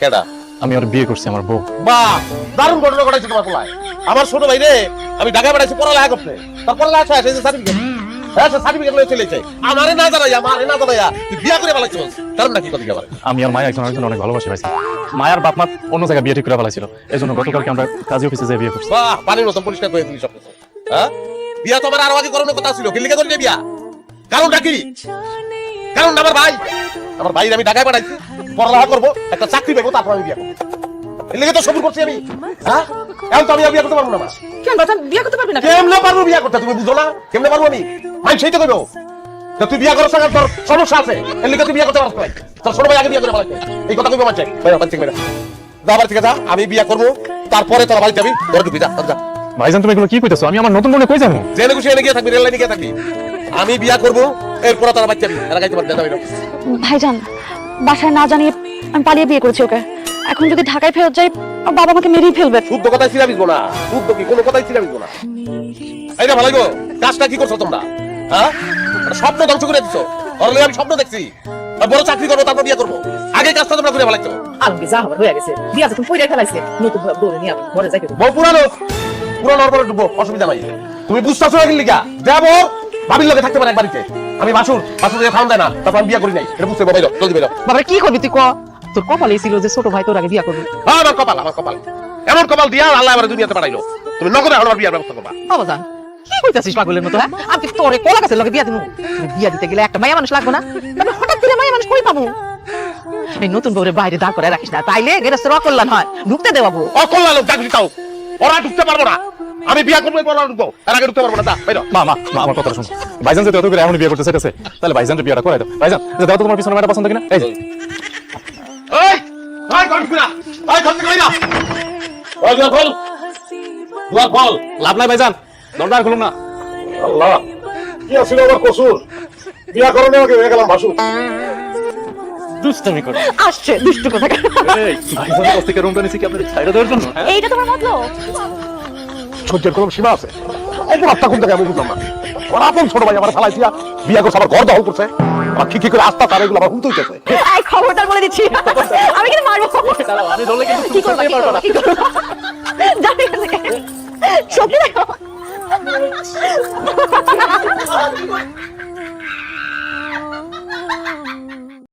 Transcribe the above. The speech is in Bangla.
কেডা? আমি ওর বিয়ে করছি, আমার বউ। বাহ, দারুণ ঘটনা ঘটাইছে তোমার পোলায়। আমার ছোট ভাই রে আমি ঢাকা পাঠাইছি পড়ালেখা করতে, তার পড়ালেখা শেষ হয়েছে, সার্টিফিকেট সার্টিফিকেট লয়ে চলেছে। আমারে না জানাইয়া তুই বিয়া করে পালাইছিস, কারণ নাকি কথা বলে? আমি আর মায়া একজন আরেকজন অনেক ভালোবাসি ভাই। মায়ার বাপ মা অন্য জায়গায় বিয়ে ঠিক করে ফেলাইছিল, এই জন্য গতকালকে আমরা কাজী অফিসে যেয়ে বিয়ে করছি। বাহ, পানির মতন পরিষ্কার করে দিলি সব কিছু। হ্যাঁ, বিয়া তো আমার আরো আগে করানোর কথা ছিল, কি লিখে করি বিয়া? কারণটা কি? কারণ আমার ভাই আমি ঢাকায় পাঠাইছি, পড়ালেখা করবো, একটা চাকরি পাবো, তারপর আমি বিয়া করবো। এর লিগে তো সবুর করছি আমি। হ্যাঁ, এখন তো আমি বিয়া করতে পারবো না। কেন বাবা বিয়ে করতে পারবি না? কেমনে পারবো বিয়া করতে? তুমি বুঝো না কেমনে পারবো আমি? ভাই সেই তো কইবো তুই বিয়া করার সঙ্গে তোর সমস্যা আছে, এর লিগে তুই বিয়া করতে পারছ না। তোর ছোট ভাই আগে বিয়া করে পালাইছে, এই কথা কইবো মানছে? ভাই বাড়ি থেকে যা, বাড়ি থেকে যা, আমি বিয়া করবো, তারপরে তোর বাড়ি যাবি, তোর ঢুকবি, যা যা। ভাইজান তুমি এগুলো কি কইতেছো? আমি আমার নতুন মনে কই যাবো? জেনে খুশি এনে গিয়ে থাকবি, রেল লাইনে গিয়ে থাকবি। আমি বিয়া করবো, এরপর তোর বাড়ি যাবি, এরা গাইতে পারবে না। ভাইজান, বাসায় না জানিয়ে আমি পালিয়ে বিয়ে করেছি ওকে। এখন যদি ঢাকায় ফেরত যাই, বাবা আমাকে মেরেই ফেলবে। শুদ্ধ কথাই ছিলাম না, শুদ্ধ কি কোনো কথাই ছিলাম না। এই না ভালো গো, কাজটা কি করছো তোমরা? হ্যাঁ, স্বপ্ন ধ্বংস করে দিচ্ছ। অরলে আমি স্বপ্ন দেখছি বড় চাকরি করবো, তারপর বিয়ে করবো, আগে কাজটা তোমরা করে ফেলাইছো। আলমগীর যা হবার হয়ে গেছে, বিয়া যখন পয়রা ফেলাইছে, নতুন বউ নিয়ে আমি ঘরে যাইতে বউ পুরানো পরে ডুবো, অসুবিধা নাই। তুমি বুঝতেছো না কি লিগা? যাবো ভাবির লগে থাকতে পারে এক বাড়িতে, আমি বাসুর খাওয়ান দেয় না, তারপর আমি বিয়ে করি নাই, এটা বুঝতে পারো। জলদি বেরো। বাবা কি করবি তুই? তোর কপালে ছিল যে ছোট ভাই তোর আগে বিয়া করবি। আমার কপাল এমন কপাল দিয়া আল্লাহ আমার দুনিয়াতে পাঠাইলো, তুমি নগদে আমার বিয়ার ব্যবস্থা করবা। বাবা জান কি কইতাছিস পাগলের মতো? হ্যাঁ, আমি তোরে কোলা গাছের লগে বিয়া দিব। বিয়া দিতে গেলে একটা মায়া মানুষ লাগবে না? তবে হঠাৎ করে মায়া মানুষ কই পাবো? এই নতুন বউরে বাইরে দাঁড় করে রাখিস না, তাইলে গেরস্তের অকল্যাণ হয়। ঢুকতে দেবাবো। অকল্যাণ লোক ডাকবি তাও, ওরা ঢুকতে পারবো না। আমি বিয়া করবো, ওরা ঢুকবো, এর আগে ঢুকতে পারবো না। বাইরো। মা আমার কথা শুনো। ভাইজান যদি এত করে এমন বিয়ে করতে চাইতেছে, তাহলে ভাইজানের বিয়েটা করাই দাও। ভাইজান দাও তো, তোমার পিছনে মেয়েটা পছন্দ কিনা? এই যে লাভ নাই ভাইজান, দরজা খুলুন না। আল্লাহ, কি আছিল আমার কসুর? বিয়া করলে আগে হয়ে গেলাম ভাসু। দুষ্টামি করে আসছে দুষ্টু কথা। এই ভাইজানের কাছ থেকে রুমটা নিছি কি আপনাদের ছাইড়া দেওয়ার জন্য? এইটা তোমার মতলব? সহ্যের কোনো সীমা আছে? এই রাস্তা কোন জায়গায় আমি বুঝলাম না। ওরা আপন ছোট ভাই আমার ফালাইছিয়া বিয়া করছে, আমার ঘর দখল করছে, আমার কি করে আস্তা তার এগুলো আমার হুমতে হইতেছে। এই খবরদার বলে দিচ্ছি, আমি কিন্তু মারবো। আমি ধরলে কিন্তু কি করবা, কি করবা, কি করবা? জানি না সত্যি দেখো।